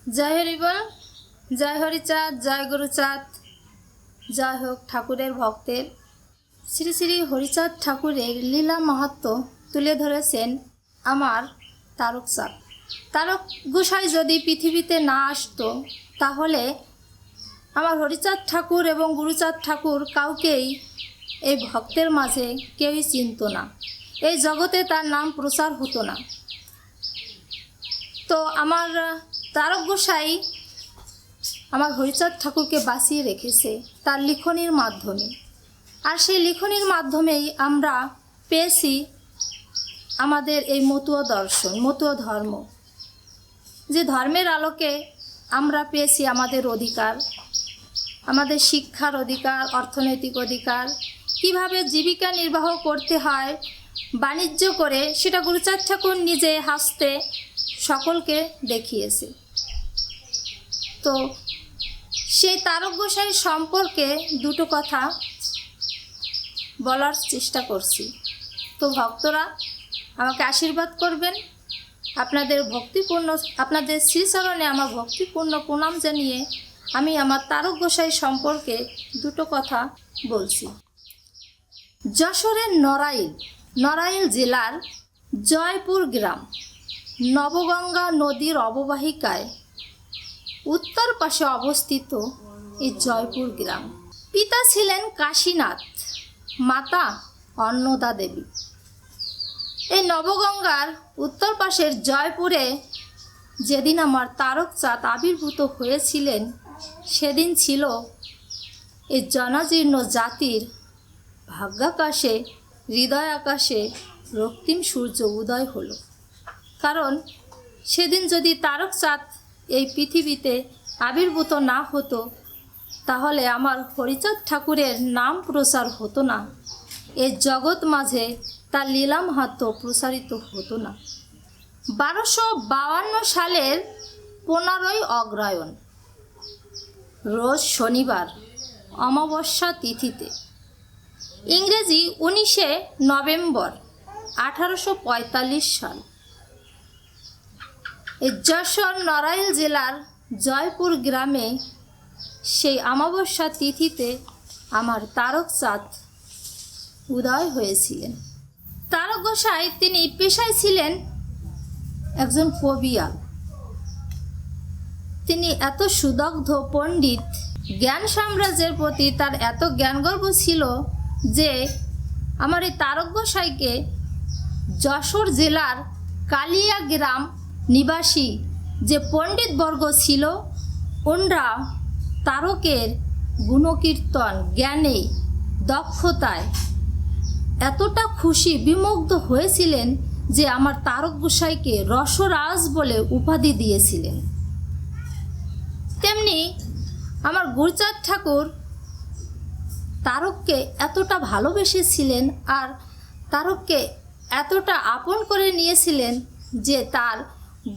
জয় হরি বল, জয় হরিচাঁদ, জয় গুরুচাঁদ, জয় হোক ঠাকুরের ভক্তের। শ্রী শ্রী হরিচাঁদ ঠাকুরের লীলা মাহাত্ম্য তুলে ধরেছেন আমার তারকচাঁদ। তারক গোসাই যদি পৃথিবীতে না আসতো তাহলে আমার হরিচাঁদ ঠাকুর এবং গুরুচাঁদ ঠাকুর কাউকেই এই ভক্তের মাঝে কেউই চিনত না, এই জগতে তার নাম প্রচার হতো না। তো আমার তারক গোসাই আমার হরিচাঁদ ঠাকুরকে বাঁচিয়ে রেখেছে তার লিখনির মাধ্যমে, আর সেই লিখনির মাধ্যমেই আমরা পেয়েছি আমাদের এই মতুয়া দর্শন, মতুয়া ধর্ম, যে ধর্মের আলোকে আমরা পেয়েছি আমাদের অধিকার, আমাদের শিক্ষার অধিকার, অর্থনৈতিক অধিকার, কিভাবে জীবিকা নির্বাহ করতে হয় বাণিজ্য করে, সেটা গুরুচাঁদ ঠাকুর নিজে হাসতে সকলকে দেখিয়েছে। তো সেই তারক গোসাই সম্পর্কে দুটো কথা বলার চেষ্টা করছি। তো ভক্তরা আমাকে আশীর্বাদ করবেন, আপনাদের শ্রীচরণে আমার ভক্তিপূর্ণ প্রণাম জানিয়ে আমি আমার তারক গোসাই সম্পর্কে দুটো কথা বলছি। যশোরের নড়াইল জেলার জয়পুর গ্রাম, নবগঙ্গা নদীর অববাহিকায় উত্তর পাশে অবস্থিত এই জয়পুর গ্রাম। পিতা ছিলেন কাশীনাথ, মাতা অন্নদা দেবী। এই নবগঙ্গার উত্তর পাশের জয়পুরে যেদিন আমার তারকচাঁদ আবির্ভূত হয়েছিলেন, সেদিন ছিল এই জনজীর্ণ জাতির ভাগ্যাকাশে, হৃদয় আকাশে রক্তিম সূর্য উদয় হলো। কারণ সেদিন যদি তারকচাঁদ এই পৃথিবীতে আবির্ভূত না হতো তাহলে আমার হরিচাঁদ ঠাকুরের নাম প্রচার হতো না, এই জগৎ মাঝে তার লীলা মাহাত্ম্য প্রসারিত হতো না। 1252 সালের 15ই অগ্রহায়ণ রোজ শনিবার অমাবস্যা তিথিতে, ইংরেজি 19শে নভেম্বর 1845 সাল, এই যশোর নড়াইল জেলার জয়পুর গ্রামে সেই অমাবস্যা তিথিতে আমার তারকচাঁদ উদয় হয়েছিলেন। তারক গোসাই তিনি পেশায় ছিলেন একজন কবিয়াল। তিনি এত সুদগ্ধ পণ্ডিত, জ্ঞান সাম্রাজ্যের প্রতি তার এত জ্ঞানগর্ব ছিল যে আমার এই তারক গোসাইকে যশোর জেলার কালিয়া গ্রাম নিবাসী যে পণ্ডিতবর্গ ছিল, ওনরা তারকের গুণকীর্তন, জ্ঞানে, দক্ষতায় এতটা খুশি, বিমুগ্ধ হয়েছিলেন যে আমার তারক গোসাইকে রসরাজ বলে উপাধি দিয়েছিলেন। তেমনি আমার গুরুচাঁদ ঠাকুর তারককে এতটা ভালোবেসেছিলেন আর তারককে এতটা আপন করে নিয়েছিলেন যে তার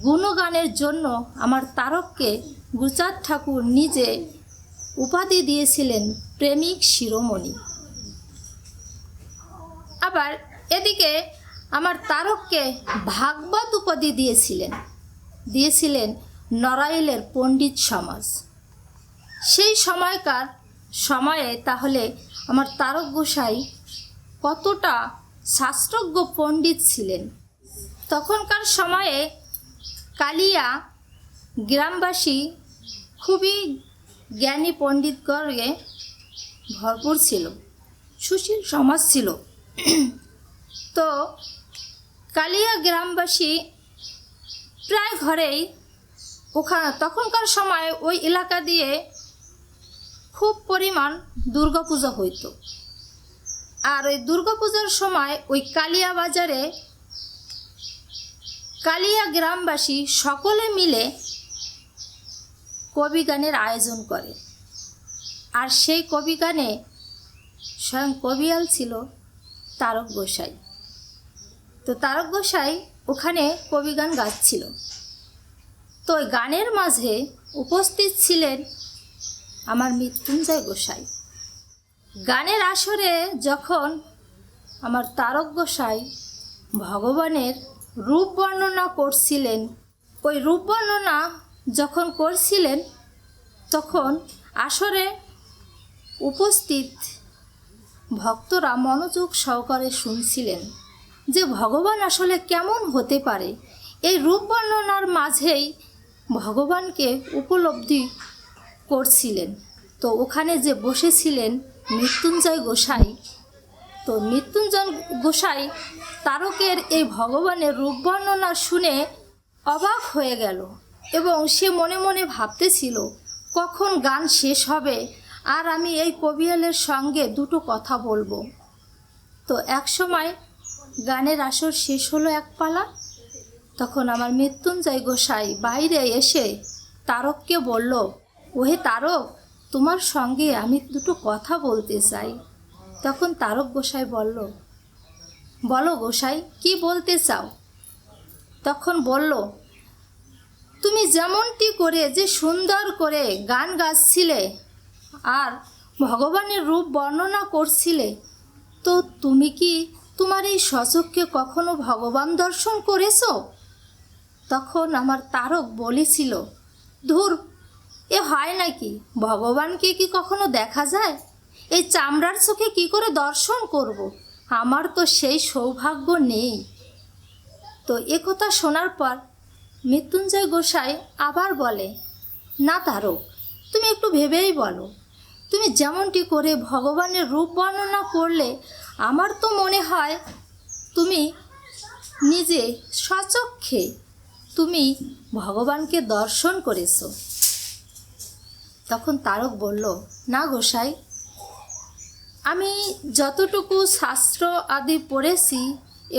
গুণগানের জন্য আমার তারককে গুরুচাঁদ ঠাকুর নিজে উপাধি দিয়েছিলেন প্রেমিক শিরোমণি। আবার এদিকে আমার তারককে ভাগবত উপাধি দিয়েছিলেন নড়াইলের পণ্ডিত সমাজ। সেই সময়ে তাহলে আমার তারক গোসাই কতটা শাস্ত্রজ্ঞ পণ্ডিত ছিলেন। তখনকার সময়ে কালিয়া গ্রামবাসী খুবই জ্ঞানী পণ্ডিতগণে ভরপুর ছিল, সুশীল সমাজ ছিল। তো কালিয়া গ্রামবাসী প্রায় ঘরেই তখনকার সময় ওই এলাকা দিয়ে খুব পরিমাণ দুর্গাপূজা হইত। আর ওই দুর্গাপূজার সময় ওই কালিয়া বাজারে কালিয়া গ্রামবাসী সকলে মিলে কবিগানের আয়োজন করে। আর সেই কবিগানে স্বয়ং কবিয়াল ছিল তারক গোসাই। তো তারক গোসাই ওখানে কবিগান গাচ্ছিল। তো ওই গানের মাঝে উপস্থিত ছিলেন আমার মৃত্যুঞ্জয় গোসাই। গানের আসরে যখন আমার তারক গোসাই ভগবানের রূপ বর্ণনা করছিলেন, ওই রূপ বর্ণনা যখন করছিলেন তখন আসরে উপস্থিত ভক্তরা মনোযোগ সহকারে শুনছিলেন যে ভগবান আসলে কেমন হতে পারে। এই রূপ বর্ণনার মাঝেই ভগবানকে উপলব্ধি করছিলেন। তো ওখানে যে বসেছিলেন মৃত্যুঞ্জয় গোসাই, তো মৃত্যুঞ্জয় গোসাই তারকের এই ভগবানের রূপ বর্ণনা শুনে অবাক হয়ে গেল এবং সে মনে মনে ভাবতেছিল কখন গান শেষ হবে আর আমি এই কবিয়ালের সঙ্গে দুটো কথা বলবো। তো এক সময় গানের আসর শেষ হলো এক পালা। তখন আমার মৃত্যুঞ্জয় গোসাই বাইরে এসে তারককে বলল, ওহে তারক, তোমার সঙ্গে আমি দুটো কথা বলতে চাই। তখন তারক গোসাই বলল, বলো গোসাই, কি বলতে চাও? তখন বলল, তুমি যেমনটি করে যে সুন্দর করে গান গাচ্ছিলে আর ভগবানের রূপ বর্ণনা করছিলে, তো তুমি কি তোমার এই স্বচক্ষে কখনো ভগবান দর্শন করেছো? তখন আমার তারক বলেছিল, ধুর, এ হয় নাকি? ভগবানকে কি কখনো দেখা যায়? এই চামড়ার চোখে কি করে দর্শন করব? আমার তো সেই সৌভাগ্য নেই। তো একথা শোনার পর মৃত্যুঞ্জয় গোসাই আবার বলে, না তারক, তুমি একটু ভেবেই বলো। তুমি যেমনটি করে ভগবানের রূপ বর্ণনা করলে, আমার তো মনে হয় তুমি নিজে স্বচক্ষে তুমি ভগবানকে দর্শন করেছো। তখন তারক বলল, না গোসাই, আমি যতটুকু শাস্ত্র আদি পড়েছি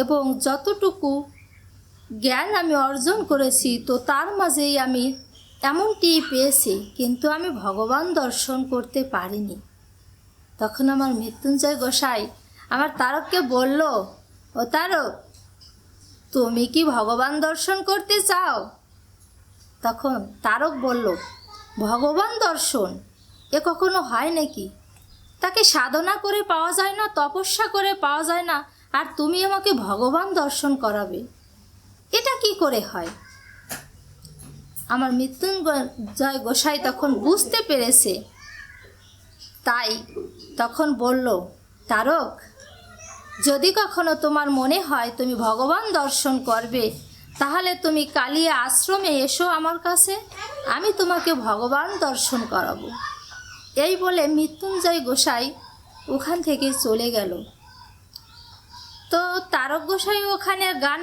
এবং যতটুকু জ্ঞান আমি অর্জন করেছি, তো তার মাঝেই আমি এমনটি পেয়েছি, কিন্তু আমি ভগবান দর্শন করতে পারিনি। তখন আমার মৃত্যুঞ্জয় গোসাই আমার তারককে বলল, ও তারক, তুমি কি ভগবান দর্শন করতে চাও? তখন তারক বলল, ভগবান দর্শন এ কখনো হয় নাকি? তাকে সাধনা করে পাওয়া যায় না, তপস্যা করে পাওয়া যায় না, আর তুমি আমাকে ভগবান দর্শন করাবে, এটা কি করে হয়? আমার মৃত্যুঞ্জয় গোসাই তখন বুঝতে পেরেছে, তাই তখন বলল, তারক, যদি কখনো তোমার মনে হয় তুমি ভগবান দর্শন করবে, তাহলে তুমি কালিয়া আশ্রমে এসো আমার কাছে, আমি তোমাকে ভগবান দর্শন করাবো। এই বলে মৃত্যুঞ্জয় গোসাই ওখান থেকে চলে গেল। তো তারক গোসাই ওখানে গান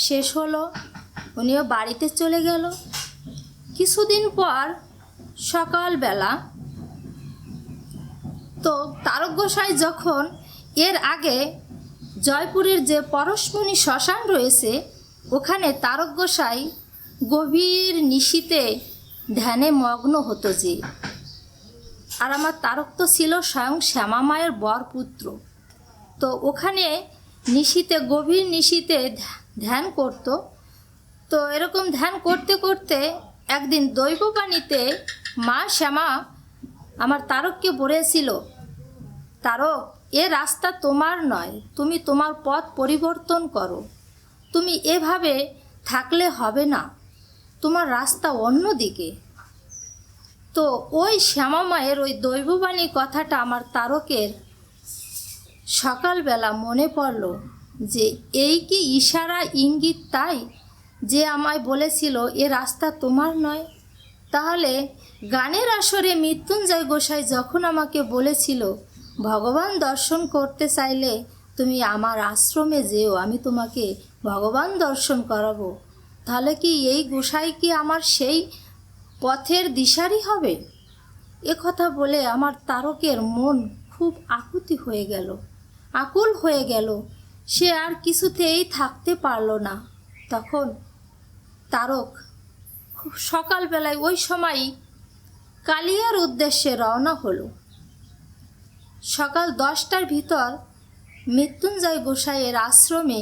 শেষ হলো, উনিও বাড়িতে চলে গেল। কিছুদিন পর সকালবেলা তো তারক গোসাই যখন এর আগে জয়পুরের যে পরশমণি শ্মশান রয়েছে, ওখানে তারক গোসাই গভীর নিশীতে ধ্যানে মগ্ন হতো যে। আর আমার তারক তো ছিল স্বয়ং শ্যামা মায়ের বরপুত্র। তো ওখানে গভীর নিশীতে ধ্যান করত। তো এরকম ধ্যান করতে করতে একদিন দৈববাণীতে মা শ্যামা আমার তারককে বলেছিল, তারক, এ রাস্তা তোমার নয়, তুমি তোমার পথ পরিবর্তন করো, তুমি এভাবে থাকলে হবে না, তোমার রাস্তা অন্য দিকে। তো ওই শ্যামা মায়ের ওই দৈববাণী কথাটা আমার তারকের সকালবেলা মনে পড়ল যে এই কি ইশারা ইঙ্গিত, তাই যে আমায় বলেছিল এ রাস্তা তোমার নয়। তাহলে গানের আসরে মৃত্যুঞ্জয় গোসাই যখন আমাকে বলেছিল ভগবান দর্শন করতে চাইলে তুমি আমার আশ্রমে যেও, আমি তোমাকে ভগবান দর্শন করাবো, তাহলে কি এই গোসাই কি আমার সেই পথের দিশারি হবে? এ কথা বলে আমার তারকের মন খুব আকুল হয়ে গেল। সে আর কিছুতেই থাকতে পারল না। তখন তারক খুব সকালবেলায় ওই সময়ই কালিয়ার উদ্দেশ্যে রওনা হলো। সকাল 10টার ভিতর মৃত্যুঞ্জয় গোসাইয়ের আশ্রমে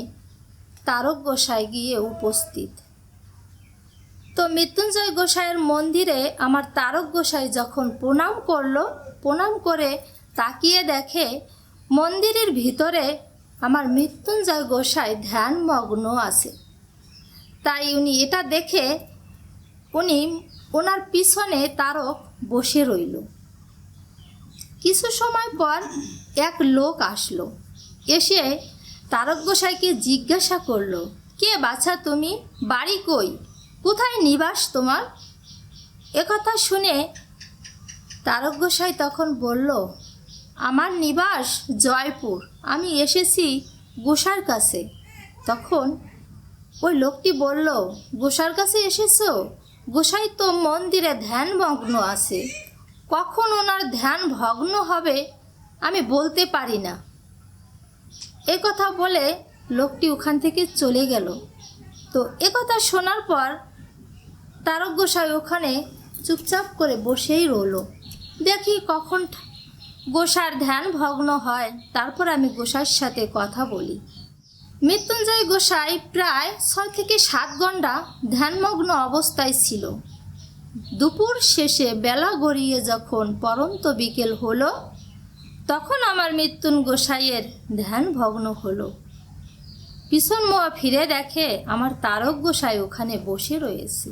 তারক গোসাই গিয়ে উপস্থিত। তো মৃত্যুঞ্জয় গোসাইয়ের মন্দিরে আমার তারক গোসাই যখন প্রণাম করে তাকিয়ে দেখে মন্দিরের ভিতরে আমার মৃত্যুঞ্জয় গোসাই ধ্যানমগ্ন আছে। তাই উনি এটা দেখে ওনার পিছনে তারক বসে রইল। কিছু সময় পর এক লোক আসলো, এসে তারক গোসাইকে জিজ্ঞাসা করলো, কে বাছা তুমি? বাড়ি কই? কোথায় নিবাস তোমার? একথা শুনে তারক গোসাই তখন বলল, আমার নিবাস জয়পুর, আমি এসেছি গোসার কাছে। তখন ওই লোকটি বলল, গোসার কাছে এসেছো? গোসাই তো মন্দিরে ধ্যানমগ্ন আছে, কখন ওনার ধ্যান ভগ্ন হবে আমি বলতে পারি না। একথা বলে লোকটি ওখান থেকে চলে গেল। তো একথা শোনার পর তারক গোসাই ওখানে চুপচাপ করে বসেই রইল। দেখি কখন গোসার ধ্যান ভগ্ন হয়, তারপর আমি গোসাইয়ের সাথে কথা বলি। মৃত্যুঞ্জয় গোসাই প্রায় 6 থেকে 7 ঘন্টা ধ্যানমগ্ন অবস্থায় ছিল। দুপুর শেষে বেলা গড়িয়ে যখন পরন্ত বিকেল হলো, তখন আমার মৃত্যুঞ্জয় গোসাইয়ের ধ্যান ভগ্ন হলো। পিছন মুয়া ফিরে দেখে আমার তারক গোসাই ওখানে বসে রয়েছে।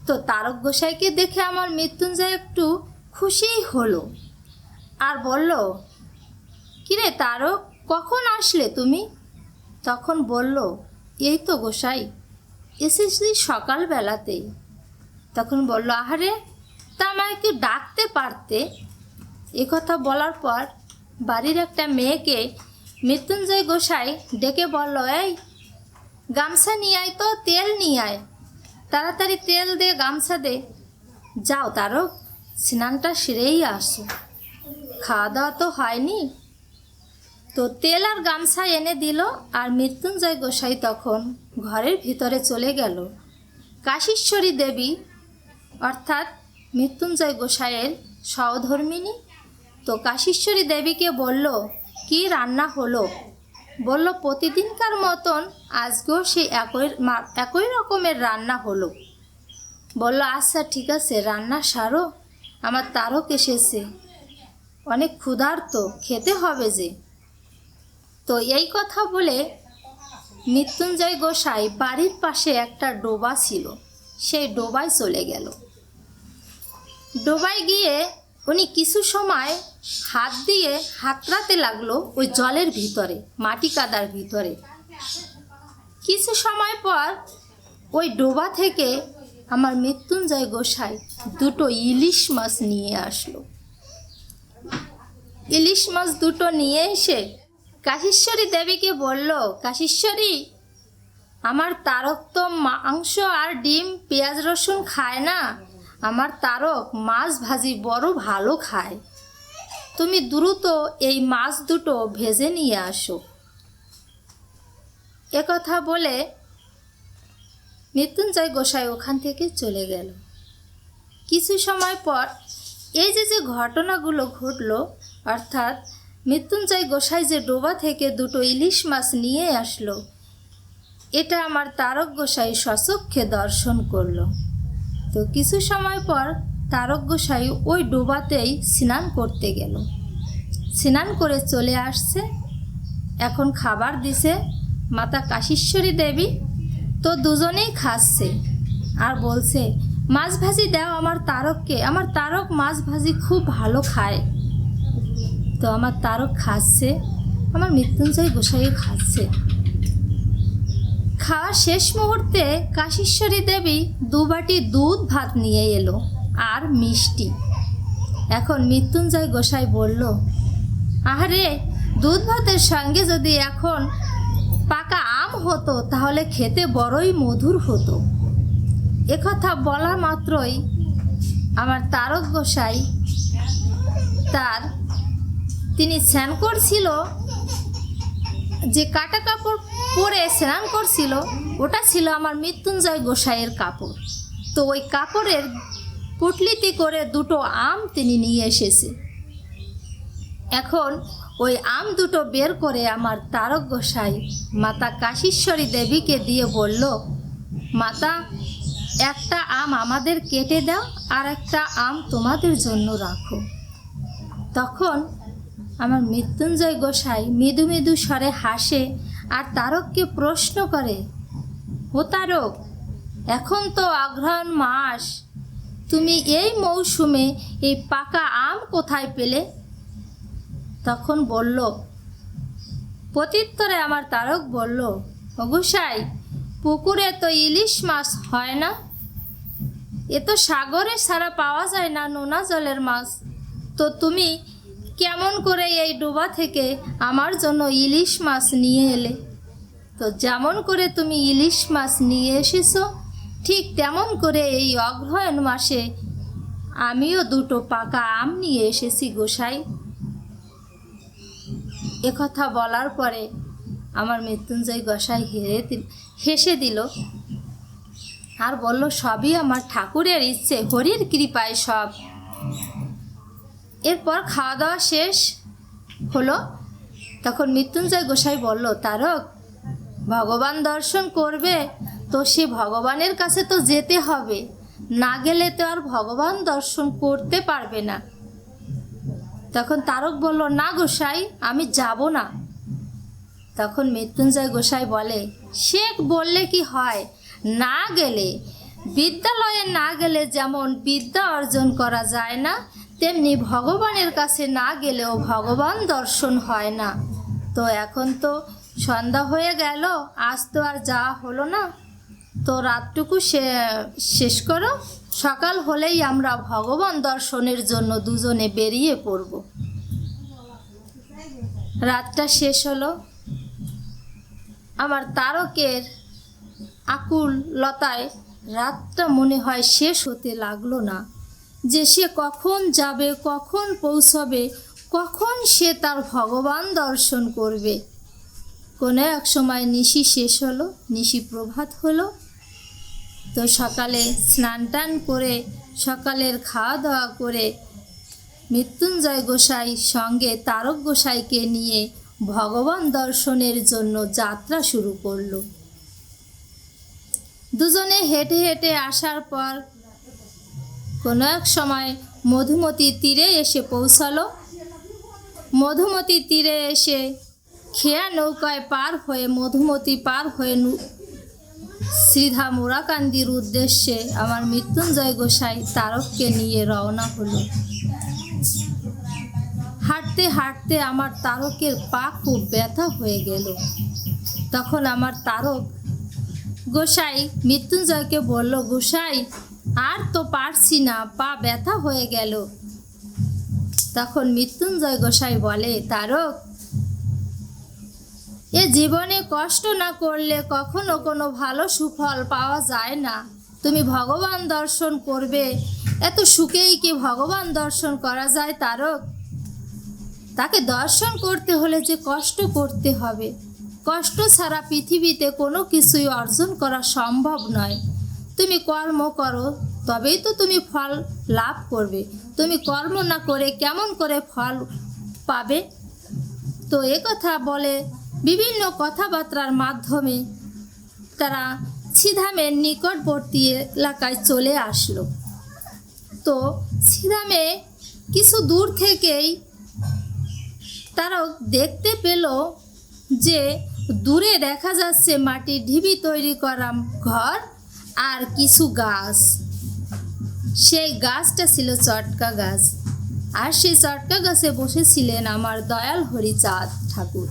তো তারক গোসাইকে দেখে আমার মৃত্যুঞ্জয় একটু খুশিই হলো, আর বলল, কিরে তারক, কখন আসলে তুমি? তখন বলল, এই তো গোসাই, এসেছি সকালবেলাতেই। তখন বলল, আহারে, তা আমায় একটু ডাকতে পারতে। একথা বলার পর বাড়ির একটা মেয়েকে মৃত্যুঞ্জয় গোসাই ডেকে বলল, এই গামছা নিয়ে আয় তো, তেল নিয়ে আয়, তাড়াতাড়ি তেল দে, গামছা দে। যাও তারক, স্নানটা সেরেই আসো, খাওয়া দাওয়া তো হয়নি। তো তেল আর গামছা এনে দিল, আর মৃত্যুঞ্জয় গোসাই তখন ঘরের ভিতরে চলে গেল। কাশীশ্বরী দেবী অর্থাৎ মৃত্যুঞ্জয় গোসাইয়ের সহধর্মিণী, তো কাশীশ্বরী দেবীকে বলল, কি রান্না হলো? বলল, প্রতিদিনকার মতন আজকেও সেই একই রকমের রান্না হলো। বলল, আচ্ছা ঠিক আছে, রান্না সারো, আমার তারক এসেছে, অনেক ক্ষুধার্ত, খেতে হবে যে। তো এই কথা বলে মৃত্যুঞ্জয় গোসাই বাড়ির পাশে একটা ডোবা ছিল, সেই ডোবায় চলে গেল। ডোবায় গিয়ে উনি কিছু সময় হাত দিয়ে হাতড়াতে লাগলো ওই জলের ভিতরে, মাটি কাদার ভিতরে। কিছু সময় পর ওই ডোবা থেকে আমার মৃত্যুঞ্জয় গোসাই 2টো ইলিশ মাছ নিয়ে আসলো। ইলিশ মাছ 2টো নিয়ে এসে কাশীশ্বরী দেবীকে বলল, কাশীশ্বরী, আমার তারক তো মাংস আর ডিম পেঁয়াজ রসুন খায় না, আমার তারক মাছ ভাজি বড় ভালো খায়, তুমি দ্রুত এই মাছ 2টো ভেজে নিয়ে আসো। একথা বলে মৃত্যুঞ্জয় গোসাই ওখান থেকে চলে গেল। কিছু সময় পর এই যে ঘটনাগুলো ঘটলো, অর্থাৎ মৃত্যুঞ্জয় গোসাই যে ডোবা থেকে 2টো ইলিশ মাছ নিয়ে আসলো, এটা আমার তারক গোসাই স্বচক্ষে দর্শন করলো। তো কিছু সময় পর তারক গোসাই ওই ডোবাতেই স্নান করতে গেল। স্নান করে চলে আসছে, এখন খাবার দিছে মাতা কাশীশ্বরী দেবী। তো দুজনেই খাচ্ছে আর বলছে, মাছ ভাজি দাও আমার তারককে, আমার তারক মাছ ভাজি খুব ভালো খায়। তো আমার তারক খাচ্ছে, আমার মৃত্যুঞ্জয় গোসাইও খাচ্ছে। খাওয়া শেষ মুহূর্তে কাশীশ্বরী দেবী 2 বাটি দুধ ভাত নিয়ে এলো আর মিষ্টি। এখন মৃত্যুঞ্জয় গোসাই বলল, আরে, দুধ ভাতের সঙ্গে যদি এখন পাকা আম হতো তাহলে খেতে বড়ই মধুর হতো। একথা বলা মাত্রই আমার তারক গোসাই তিনি স্নান করছিল, যে কাটা কাপড় পরে স্নান করছিল, ওটা ছিল আমার মৃত্যুঞ্জয় গোসাইয়ের কাপড়। তো ওই কাপড়ের পুটলিতে করে 2টো আম তিনি নিয়ে এসেছে। এখন ওই আম 2টো বের করে আমার তারক গোসাই মাতা কাশীশ্বরী দেবীকে দিয়ে বলল, মাতা, একটা আম আমাদের কেটে দাও, আর একটা আম তোমাদের জন্য রাখো। তখন আমার মৃত্যুঞ্জয় গোসাই মৃদু মৃদু স্বরে হাসে আর তারককে প্রশ্ন করে, ও তারক, এখন তো অগ্রহায়ণ মাস, তুমি এই মৌসুমে এই পাকা আম কোথায় পেলে? তখন বলল, প্রত্যুত্তরে আমার তারক বলল, ও গোসাই, পুকুরে তো ইলিশ মাছ হয় না, এ তো সাগরে ছাড়া পাওয়া যায় না, নোনা জলের মাছ। তো তুমি কেমন করে এই ডোবা থেকে আমার জন্য ইলিশ মাছ নিয়ে এলে? তো যেমন করে তুমি ইলিশ মাছ নিয়ে এসেছো, ঠিক তেমন করে এই অগ্রহায়ণ মাসে আমিও দুটো পাকা আম নিয়ে এসেছি গোসাই। একথা বলার পরে আমার মৃত্যুঞ্জয় গোসাই হেসে দিল আর বলল, সবই আমার ঠাকুরের ইচ্ছে, হরির কৃপায় সব। এরপর খাওয়া দাওয়া শেষ হলো। তখন মৃত্যুঞ্জয় গোসাই বলল, তারক, ভগবান দর্শন করবে তো সে ভগবানের কাছে তো যেতে হবে, না গেলে তো আর ভগবান দর্শন করতে পারবে না। তখন তারক বলল, না গোসাই, আমি যাব না। তখন মৃত্যুঞ্জয় গোসাই বলে, সে বললে কি হয়, না গেলে, বিদ্যালয়ে না গেলে যেমন বিদ্যা অর্জন করা যায় না, তেমনি ভগবানের কাছে না গেলেও ভগবান দর্শন হয় না। তো এখন তো সন্ধ্যা হয়ে গেল, আজ তো আর যাওয়া হলো না, তো রাতটুকু শেষ করো, সকাল হলেই আমরা ভগবান দর্শনের জন্য দুজনে বেরিয়ে পড়ব। রাতটা শেষ হলো। আমার তারকের আকুলতায় রাতটা মনে হয় শেষ হতে লাগলো না, যে সে কখন যাবে, কখন পৌঁছবে, কখন সে তার ভগবান দর্শন করবে। কোনো এক সময় নিশি শেষ হলো, নিশি প্রভাত হলো। তো সকালে স্নান টান করে, সকালের খাওয়া দাওয়া করে মৃত্যুঞ্জয় গোসাই সঙ্গে তারক গোসাইকে নিয়ে ভগবান দর্শনের জন্য যাত্রা শুরু করলো। দুজনে হেঁটে হেঁটে আসার পর কোনো এক সময় মধুমতি তীরে এসে পৌঁছালো। মধুমতি তীরে এসে খেয়া নৌকায় পার হয়ে, মধুমতি পার হয়ে শ্রীধাম ওরাকান্দির উদ্দেশ্যে আমার মৃত্যুঞ্জয় গোসাই তারককে নিয়ে রওনা হলো। হাঁটতে হাঁটতে আমার তারকের পা খুব ব্যথা হয়ে গেল। তখন আমার তারক গোসাই মৃত্যুঞ্জয়কে বলল, গোসাই, আর তো পারছি না, পা ব্যথা হয়ে গেল। তখন মৃত্যুঞ্জয় গোসাই বলে, তারক, এ জীবনে কষ্ট না করলে কখনো কোনো ভালো সুফল পাওয়া যায় না। তুমি ভগবান দর্শন করবে, এত সুখেই কি ভগবান দর্শন করা যায় তারক? তাকে দর্শন করতে হলে যে কষ্ট করতে হবে, কষ্ট ছাড়া পৃথিবীতে কোনো কিছুই অর্জন করা সম্ভব নয়। তুমি কর্ম করো, তবেই তো তুমি ফল লাভ করবে। তুমি কর্ম না করে কেমন করে ফল পাবে? তো কথা বলে বিভিন্ন কথাবার্তার মাধ্যমে তারা শ্রীধামের নিকটবর্তী এলাকায় চলে আসলো। তো শ্রীধামে কিছু দূর থেকেই তারক দেখতে পেল যে দূরে দেখা যাচ্ছে মাটির ঢিবি তৈরি করা ঘর আর কিছু গাছ। সেই গাছটা ছিল চটকা গাছ, আর সেই চটকা গাছে বসেছিলেন আমার দয়াল হরিচাঁদ ঠাকুর,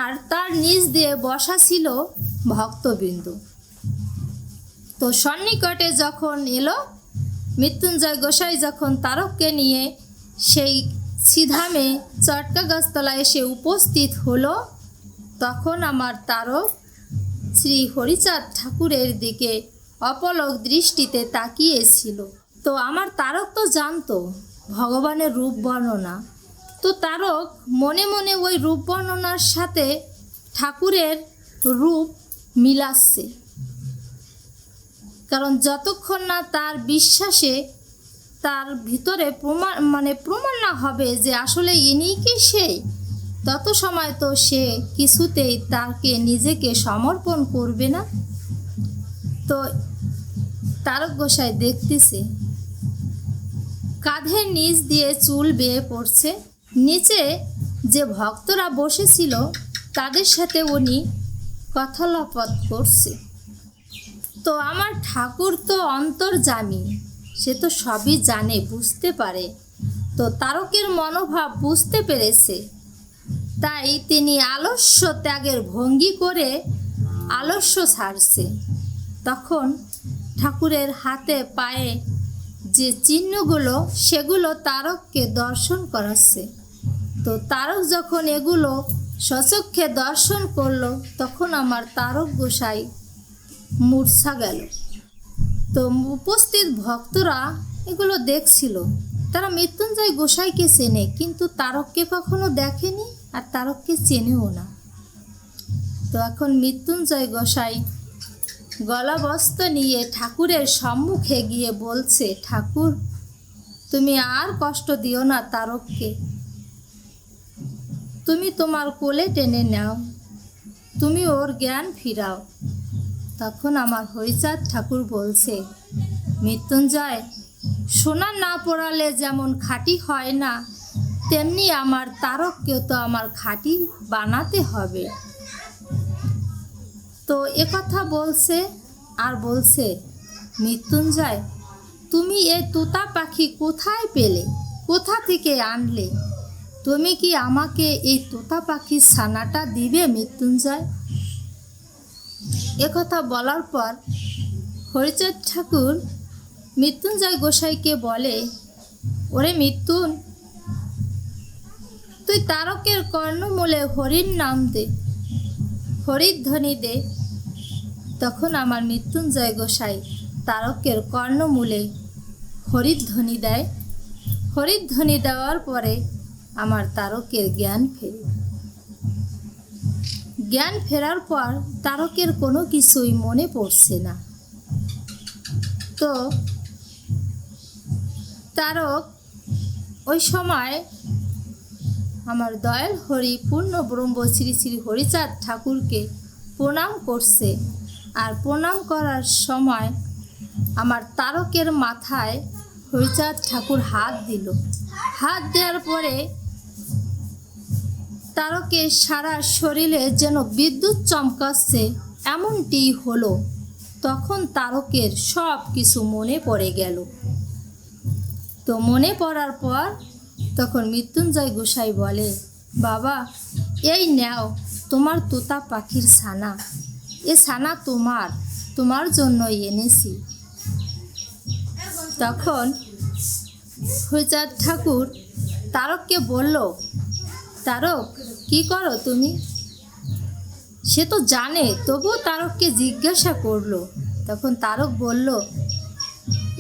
আর তার নিচ দিয়ে বসা ছিল ভক্তবৃন্দ। তো সন্নিকটে যখন এলো, মৃত্যুঞ্জয় গোসাই যখন তারককে নিয়ে সেই শ্রীধামে চটকা গাছতলায় এসে উপস্থিত হলো, তখন আমার তারক শ্রী হরিচাঁদ ঠাকুরের দিকে অপলক দৃষ্টিতে তাকিয়েছিল। তো আমার তারক তো জানতো ভগবানের রূপ বর্ণনা, তো তারক মনে মনে ওই রূপ বর্ণনার সাথে ঠাকুরের রূপ মিলাচ্ছে। কারণ যতক্ষণ না তার বিশ্বাসে তার ভিতরে প্রমাণ না হবে যে আসলে ইনি কি সেই, তত সময় তো সে কিছুতেই তাকে নিজেকে সমর্পণ করবে না। তো তারক গোসাই দেখতেছে কাঁধের নিচ দিয়ে চুল বেয়ে পড়ছে, নিচে যে ভক্তরা বসেছিল তাদের সাথে উনি কথালাপত করছে। তো আমার ঠাকুর তো অন্তর্যামী, সে তো সবই জানে, বুঝতে পারে। তো তারকের মনোভাব বুঝতে পেরেছে, তাই তিনি আলস্য ত্যাগের ভঙ্গি করে আলস্য ছাড়ছে। তখন ঠাকুরের হাতে পায়ে যে চিহ্নগুলো, সেগুলো তারককে দর্শন করাচ্ছে। তো তারক যখন এগুলো সচক্ষে দর্শন করলো, তখন আমার তারক গোসাই মূর্ছা গেল। তো উপস্থিত ভক্তরা এগুলো দেখছিল। তারা মৃত্যুঞ্জয় গোসাইকে চেনে, কিন্তু তারককে কখনো দেখেনি আর তারককে চেনেও না। তো এখন মৃত্যুঞ্জয় গোসাই গলাবস্ত্র নিয়ে ঠাকুরের সম্মুখে গিয়ে বলছে, ঠাকুর, তুমি আর কষ্ট দিও না তারককে, তুমি তোমার কোলে টেনে নাও, তুমি ওর জ্ঞান ফিরাও। তখন আমার হরিচাঁদ ঠাকুর বলছে, মৃত্যুঞ্জয়, সোনা না পড়ালে যেমন খাঁটি হয় না, তেমনি আমার তারককেও তো আমার খাঁটি বানাতে হবে। তো একথা বলছে আর বলছে, মৃত্যুঞ্জয়, তুমি এ তোতা পাখি কোথায় পেলে, কোথা থেকে আনলে? তুমি কি আমাকে এই তোতা পাখির ছানাটা দিবে মৃত্যুঞ্জয়? একথা বলার পর হরিচাঁদ ঠাকুর মৃত্যুঞ্জয় গোসাইকে বলে, ওরে মৃত্যুন, তুই তারকের কর্ণমূলে হরির নাম দে, হরির ধ্বনি দে। তখন আমার মৃত্যুঞ্জয় গোসাই তারকের কর্ণমূলে হরির ধ্বনি দেয়। হরির ধ্বনি দেওয়ার পরে আমার তারকের জ্ঞান ফেরে। জ্ঞান ফেরার পর তারকের কোনো কিছুই মনে পড়ছে না। তো তারক ওই সময় আমার দয়াল হরি পূর্ণ ব্রহ্ম শ্রী শ্রী হরিচাঁদ ঠাকুরকে প্রণাম করছে। আর প্রণাম করার সময় আমার তারকের মাথায় হরিচাঁদ ঠাকুর হাত দিল। হাত দেওয়ার পরে তারকের সারা শরীরে যেন বিদ্যুৎ চমকাচ্ছে, এমনটি হলো। তখন তারকের সব কিছু মনে পড়ে গেল। তো মনে পড়ার পর তখন মৃত্যুঞ্জয় গোসাই বলে, বাবা, এই নাও তোমার তোতা পাখির ছানা, এ ছানা তোমার জন্যই এনেছি। তখন হরিচাঁদ ঠাকুর তারককে বলল, তারক, কি করো তুমি? সে তো জানে, তবুও তারককে জিজ্ঞাসা করলো। তখন তারক বলল,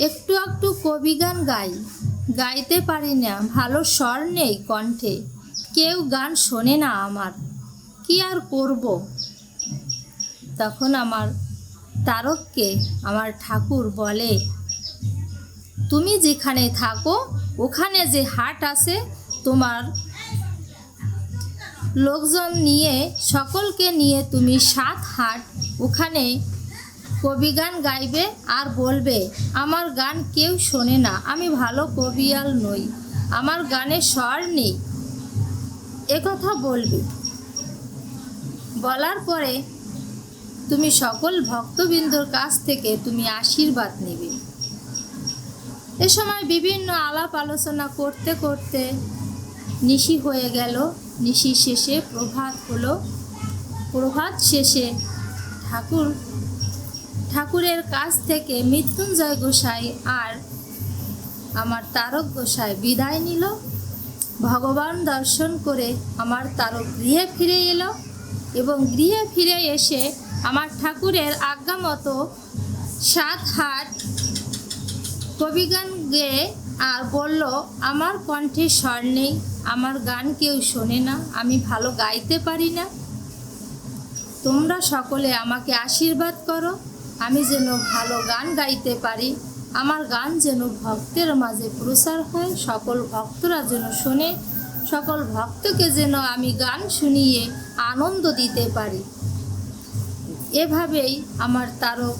একটু একটু কবিগান গাইতে পারি না, ভালো স্বর নেই কণ্ঠে, কেউ গান শোনে না আমার, কি আর করব। তখন আমার তারককে আমার ঠাকুর বলে, তুমি যেখানে থাকো ওখানে যে হাট আছে, তোমার লোকজন নিয়ে, সকলকে নিয়ে তুমি 7 হাট ওখানে কবিগান গাইবে আর বলবে, আমার গান কেউ শোনে না, আমি ভালো কবিয়াল নই, আমার গানে স্বর নেই, একথা বলবে। বলার পরে তুমি সকল ভক্তবৃন্দর কাছ থেকে তুমি আশীর্বাদ নেবে। এ সময় বিভিন্ন আলাপ আলোচনা করতে করতে নিশি হয়ে গেল। নিশি শেষে প্রভাত হলো। প্রভাত শেষে ঠাকুরের কাছ থেকে মৃত্যুঞ্জয় গোসাই আর আমার তারক গোসাই বিদায় নিল। ভগবান দর্শন করে আমার তারক গৃহে ফিরে এলো এবং গৃহে ফিরে এসে আমার ঠাকুরের আজ্ঞা মতো 7 হাট কবিগান গেয়ে আর বলল, আমার কণ্ঠে স্বর নেই, আমার গান কেউ শোনে না, আমি ভালো গাইতে পারি না, তোমরা সকলে আমাকে আশীর্বাদ করো, আমি যেন ভালো গান গাইতে পারি, আমার গান যেন ভক্তের মাঝে প্রচার হয়, সকল ভক্তরা যেন শোনে, সকল ভক্তকে যেন আমি গান শুনিয়ে আনন্দ দিতে পারি। এভাবেই আমার তারক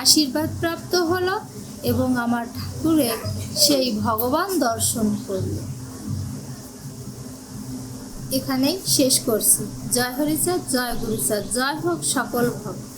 আশীর্বাদ প্রাপ্ত হলো এবং আমার ঠাকুরের সেই ভগবান দর্শন করল। এখানেই শেষ করছি। জয় হরিচাঁদ, জয় গুরুচাঁদ, জয় হোক সকল ভক্ত।